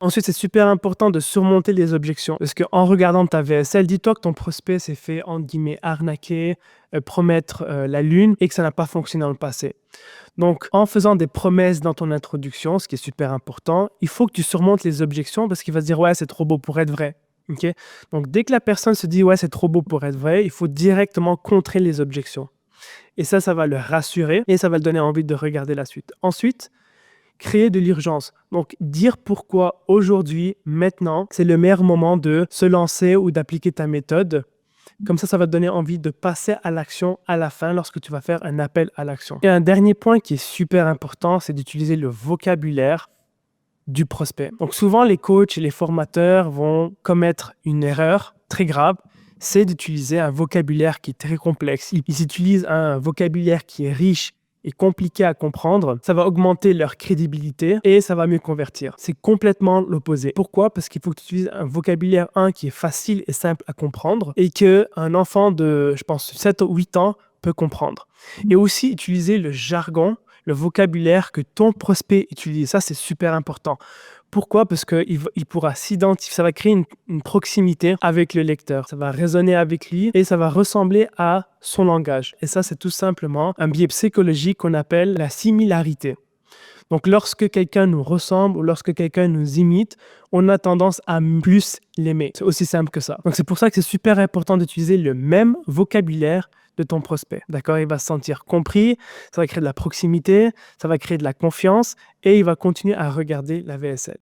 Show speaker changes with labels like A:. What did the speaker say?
A: Ensuite, c'est super important de surmonter les objections parce qu'en regardant ta VSL, dis-toi que ton prospect s'est fait, entre guillemets, «arnaquer», promettre, la lune et que ça n'a pas fonctionné dans le passé. Donc, en faisant des promesses dans ton introduction, ce qui est super important, il faut que tu surmontes les objections parce qu'il va se dire: «Ouais, c'est trop beau pour être vrai». OK? Donc dès que la personne se dit: «Ouais, c'est trop beau pour être vrai», il faut directement contrer les objections et ça va le rassurer et ça va le donner envie de regarder la suite. Ensuite, créer de l'urgence. Donc dire pourquoi aujourd'hui, maintenant, c'est le meilleur moment de se lancer ou d'appliquer ta méthode. Comme ça va te donner envie de passer à l'action à la fin lorsque tu vas faire un appel à l'action. Et un dernier point qui est super important, c'est d'utiliser le vocabulaire du prospect. Donc souvent, les coachs et les formateurs vont commettre une erreur très grave, c'est d'utiliser un vocabulaire qui est très complexe. Ils utilisent un vocabulaire qui est riche et compliqué à comprendre. Ça va augmenter leur crédibilité et ça va mieux convertir. C'est complètement l'opposé. Pourquoi? Parce qu'il faut que tu utilises un vocabulaire, qui est facile et simple à comprendre et qu'un enfant de, je pense, 7 ou 8 ans peut comprendre. Et aussi utiliser le jargon, le vocabulaire que ton prospect utilise. Ça, c'est super important. Pourquoi? Parce qu'il pourra s'identifier, ça va créer une proximité avec le lecteur. Ça va résonner avec lui et ça va ressembler à son langage. Et ça, c'est tout simplement un biais psychologique qu'on appelle la similarité. Donc, lorsque quelqu'un nous ressemble ou lorsque quelqu'un nous imite, on a tendance à plus l'aimer. C'est aussi simple que ça. Donc, c'est pour ça que c'est super important d'utiliser le même vocabulaire de ton prospect. D'accord? Il va se sentir compris, ça va créer de la proximité, ça va créer de la confiance et il va continuer à regarder la VSL.